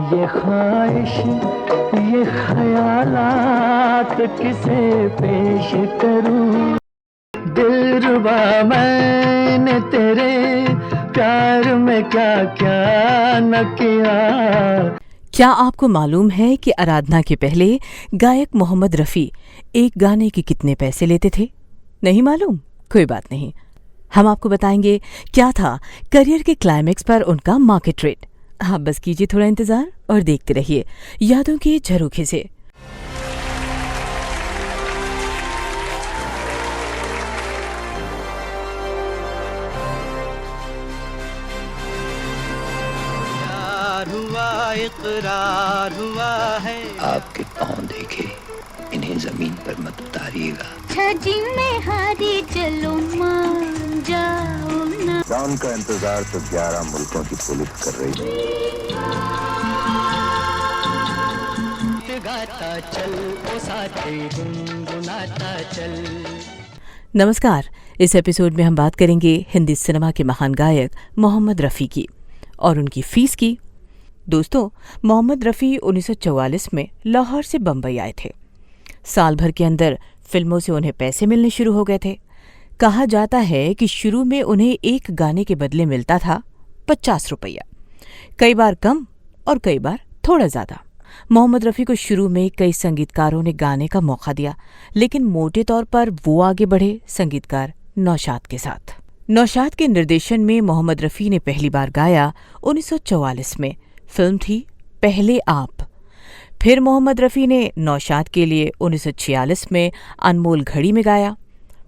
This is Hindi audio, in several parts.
ये ख्वाहिश ये ख्यालात किसे पेश करूं, दिलरुबा मैंने तेरे प्यार में क्या क्या न किया। क्या आपको मालूम है कि आराधना के पहले गायक मोहम्मद रफ़ी एक गाने के कितने पैसे लेते थे? नहीं मालूम? कोई बात नहीं, हम आपको बताएंगे क्या था करियर के क्लाइमेक्स पर उनका मार्केट रेट। आप बस कीजिए थोड़ा इंतजार और देखते रहिए यादों के झरोखे से। इकरार हुआ है। आपके पाँव देखे, इन्हें जमीन पर मत उतारिएगा। छजी में हारी चलो मान जाओ ना। रौन का इंतजार तो 11 मुल्कों की पुलिस कर रही है। गाता चल ओ साथी गुनगुनाता चल। नमस्कार, इस एपिसोड में हम बात करेंगे हिंदी सिनेमा के महान गायक मोहम्मद रफ़ी की और उनकी फीस की। दोस्तों, मोहम्मद रफ़ी 1944 में लाहौर से बम्बई आए थे। साल भर के अंदर फिल्मों से उन्हें पैसे मिलने शुरू हो गए थे। कहा जाता है कि शुरू में उन्हें एक गाने के बदले मिलता था 50 रुपया, कई बार कम और कई बार थोड़ा ज़्यादा। मोहम्मद रफ़ी को शुरू में कई संगीतकारों ने गाने का मौका दिया, लेकिन मोटे तौर पर वो आगे बढ़े संगीतकार नौशाद के साथ। नौशाद के निर्देशन में मोहम्मद रफ़ी ने पहली बार गाया 1944 में। फिल्म थी पहले आप। फिर मोहम्मद रफ़ी ने नौशाद के लिए 1946 में अनमोल घड़ी में गाया।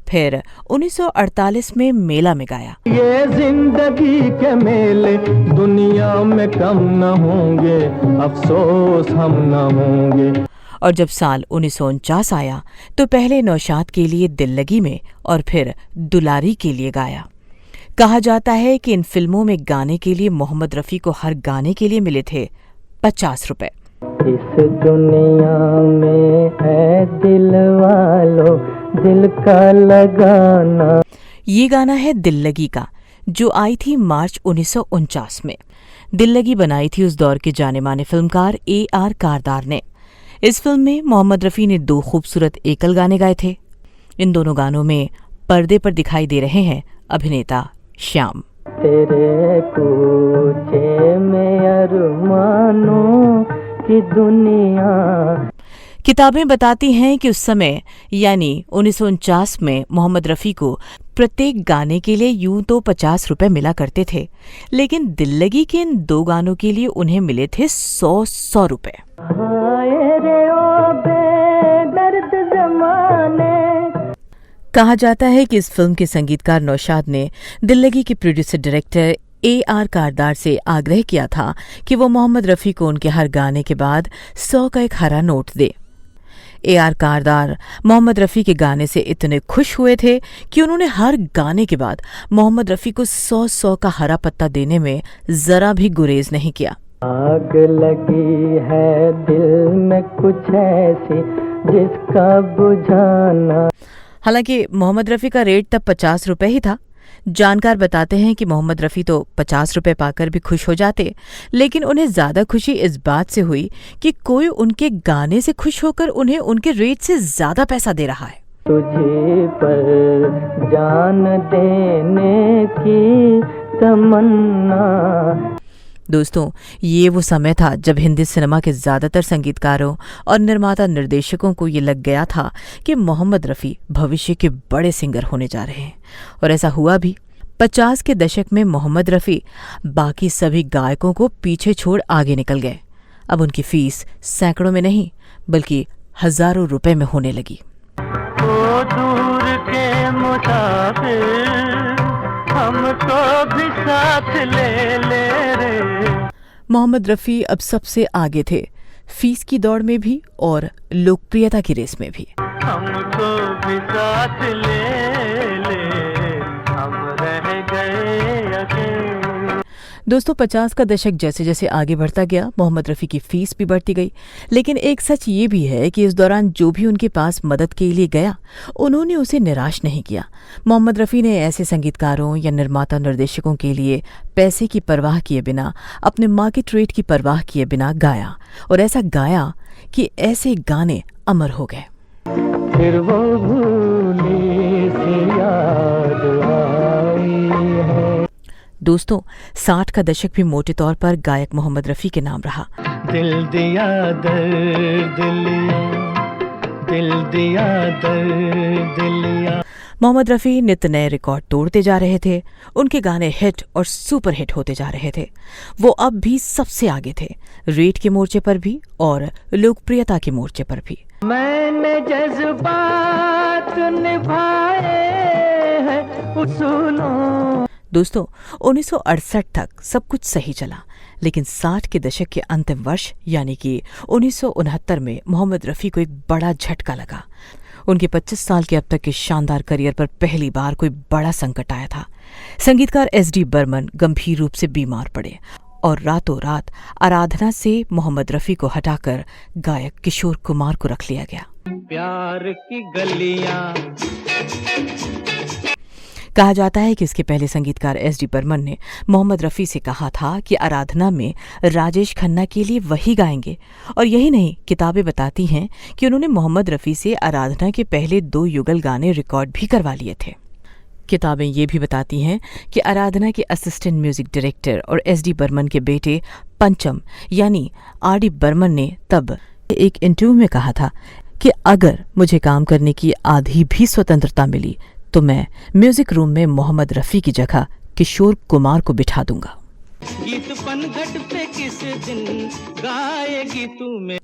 फिर 1948 में मेला में गाया। ये जिंदगी के मेले दुनिया में कम न होंगे, अफसोस हम न होंगे। और जब साल 1949 आया तो पहले नौशाद के लिए दिल लगी में और फिर दुलारी के लिए गाया। कहा जाता है कि इन फिल्मों में गाने के लिए मोहम्मद रफ़ी को हर गाने के लिए मिले थे 50 रुपए। इस दुनिया में है दिल वालों दिल का लगाना। ये गाना है दिल लगी का, जो आई थी मार्च 1949 में। दिल लगी बनाई थी उस दौर के जाने माने फिल्मकार AR कारदार ने। इस फिल्म में मोहम्मद रफ़ी ने 2 खूबसूरत एकल गाने गाए थे। इन दोनों गानों में पर्दे पर दिखाई दे रहे हैं अभिनेता श्याम। तेरे कूचे में अरमानों की दुनिया। किताबें बताती हैं कि उस समय यानी 1949 में मोहम्मद रफ़ी को प्रत्येक गाने के लिए यूं तो 50 रुपए मिला करते थे, लेकिन दिल लगी के इन 2 गानों के लिए उन्हें मिले थे 100 रुपए। कहा जाता है कि इस फिल्म के संगीतकार नौशाद ने दिल लगी के प्रोड्यूसर डायरेक्टर AR कारदार से आग्रह किया था कि वो मोहम्मद रफ़ी को उनके हर गाने के बाद 100 का एक हरा नोट दे। AR कारदार मोहम्मद रफ़ी के गाने से इतने खुश हुए थे कि उन्होंने हर गाने के बाद मोहम्मद रफ़ी को 100 का हरा पत्ता देने में जरा भी गुरेज नहीं किया। आग लगी है दिल में कुछ ऐसी जिसका बुझाना। हालांकि मोहम्मद रफ़ी का रेट तब 50 रुपए ही था। जानकार बताते हैं कि मोहम्मद रफ़ी तो 50 रुपए पाकर भी खुश हो जाते, लेकिन उन्हें ज्यादा खुशी इस बात से हुई कि कोई उनके गाने से खुश होकर उन्हें उनके रेट से ज्यादा पैसा दे रहा है। तुझे पर जान देने की तमन्ना। दोस्तों, ये वो समय था जब हिंदी सिनेमा के ज्यादातर संगीतकारों और निर्माता निर्देशकों को ये लग गया था कि मोहम्मद रफ़ी भविष्य के बड़े सिंगर होने जा रहे हैं, और ऐसा हुआ भी। 50 के दशक में मोहम्मद रफ़ी बाकी सभी गायकों को पीछे छोड़ आगे निकल गए। अब उनकी फीस सैकड़ों में नहीं बल्कि हजारों रुपए में होने लगी। ओ दूर के मुसाफिर हमको भी साथ ले ले रे। मोहम्मद रफ़ी अब सबसे आगे थे, फीस की दौड़ में भी और लोकप्रियता की रेस में भी। हमको भी साथ ले ले, हम रह गए अकेले। दोस्तों 50 का दशक जैसे जैसे आगे बढ़ता गया, मोहम्मद रफ़ी की फीस भी बढ़ती गई। लेकिन एक सच ये भी है कि इस दौरान जो भी उनके पास मदद के लिए गया, उन्होंने उसे निराश नहीं किया। मोहम्मद रफ़ी ने ऐसे संगीतकारों या निर्माता निर्देशकों के लिए पैसे की परवाह किए बिना, अपने मार्केट रेट की परवाह किए बिना गाया, और ऐसा गाया कि ऐसे गाने अमर हो गए। फिर वो भूली सी याद आई है। दोस्तों 60 का दशक भी मोटे तौर पर गायक मोहम्मद रफ़ी के नाम रहा। दिल दिया दर्द लिया, दिल दिया दर्द लिया। मोहम्मद रफ़ी नित्य नए रिकॉर्ड तोड़ते जा रहे थे। उनके गाने हिट और सुपर हिट होते जा रहे थे। वो अब भी सबसे आगे थे, रेट के मोर्चे पर भी और लोकप्रियता के मोर्चे पर भी। मैंने जज्बात निभाए हैं उसूलों। दोस्तों 1968 तक सब कुछ सही चला, लेकिन 60 के दशक के अंतिम वर्ष यानी कि 1969 में मोहम्मद रफ़ी को एक बड़ा झटका लगा। उनके 25 साल के अब तक के शानदार करियर पर पहली बार कोई बड़ा संकट आया था। संगीतकार SD बर्मन गंभीर रूप से बीमार पड़े और रातों रात आराधना से मोहम्मद रफ़ी को हटाकर गायक किशोर कुमार को रख लिया गया। प्यार की गलियां। कहा जाता है कि इसके पहले संगीतकार SD बर्मन ने मोहम्मद रफ़ी से कहा था कि आराधना में राजेश खन्ना के लिए वही गाएंगे, और यही नहीं, किताबें बताती हैं कि उन्होंने मोहम्मद रफ़ी से आराधना के पहले 2 युगल गाने रिकॉर्ड भी करवा लिए थे। किताबें ये भी बताती हैं कि आराधना के असिस्टेंट म्यूजिक डायरेक्टर और SD बर्मन के बेटे पंचम यानी RD बर्मन ने तब एक इंटरव्यू में कहा था कि अगर मुझे काम करने की आधी भी स्वतंत्रता मिली तो मैं म्यूजिक रूम में मोहम्मद रफ़ी की जगह किशोर कुमार को बिठा दूंगा। गीत पनघट पे किस दिन गाएगी तू में।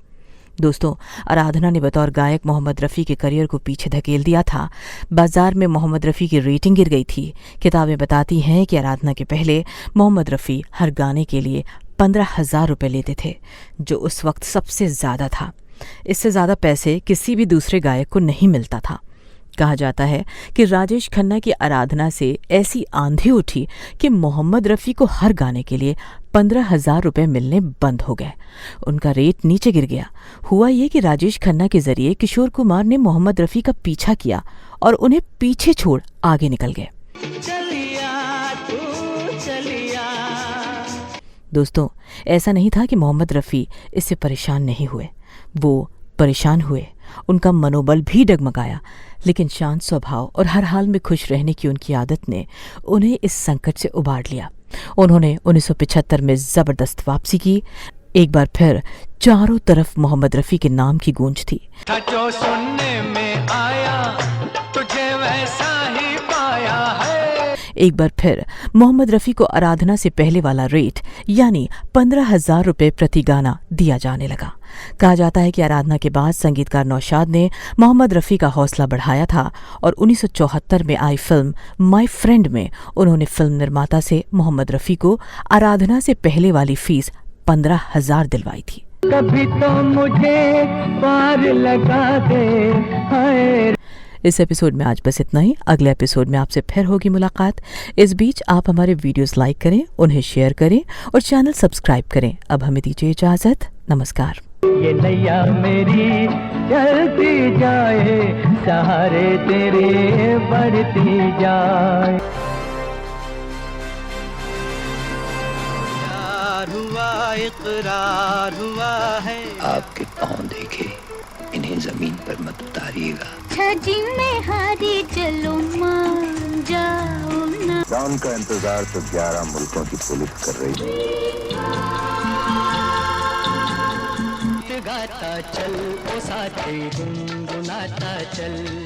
दोस्तों आराधना ने बतौर गायक मोहम्मद रफ़ी के करियर को पीछे धकेल दिया था। बाजार में मोहम्मद रफ़ी की रेटिंग गिर गई थी। किताबें बताती हैं कि आराधना के पहले मोहम्मद रफ़ी हर गाने के लिए 15,000 रुपये लेते थे, जो उस वक्त सबसे ज़्यादा था। इससे ज़्यादा पैसे किसी भी दूसरे गायक को नहीं मिलता था। कहा जाता है कि राजेश खन्ना की आराधना से ऐसी आंधी उठी कि मोहम्मद रफ़ी को हर गाने के लिए 15,000 रुपये मिलने बंद हो गए। उनका रेट नीचे गिर गया। हुआ ये कि राजेश खन्ना के जरिए किशोर कुमार ने मोहम्मद रफ़ी का पीछा किया और उन्हें पीछे छोड़ आगे निकल गए। चलिया तू चलिया। दोस्तों ऐसा नहीं था कि मोहम्मद रफ़ी इससे परेशान नहीं हुए, वो परेशान हुए। उनका मनोबल भी डगमगाया, लेकिन शांत स्वभाव और हर हाल में खुश रहने की उनकी आदत ने उन्हें इस संकट से उबार लिया। उन्होंने 1975 में जबरदस्त वापसी की। एक बार फिर चारों तरफ मोहम्मद रफ़ी के नाम की गूंज थी। जो सुनने में आया तुझे वैसा ही पाया है। एक बार फिर मोहम्मद रफ़ी को आराधना से पहले वाला रेट यानी 15,000 रुपये प्रति गाना दिया जाने लगा। कहा जाता है कि आराधना के बाद संगीतकार नौशाद ने मोहम्मद रफ़ी का हौसला बढ़ाया था और 1974 में आई फिल्म माय फ्रेंड में उन्होंने फिल्म निर्माता से मोहम्मद रफ़ी को आराधना से पहले वाली फीस 15,000 दिलवाई थी। कभी तो मुझे पार लगा दे हाय। इस एपिसोड में आज बस इतना ही। अगले एपिसोड में आपसे फिर होगी मुलाकात। इस बीच आप हमारे वीडियोस लाइक करें, उन्हें शेयर करें और चैनल सब्सक्राइब करें। अब हमें दीजिए इजाजत। नमस्कार। ये नैया मेरी चलती जाए, सहारे तेरे बढ़ती जाए। प्यार हुआ इकरार हुआ है। आपके पाँव देखे, इन्हें जमीन पर मत उतारिएगा। छजी में हारी चलो मान जाओ ना। डॉन का इंतजार तो 11 मुल्कों की पुलिस कर रही है। गाता चल ओ साथी गुनगुनाता चल।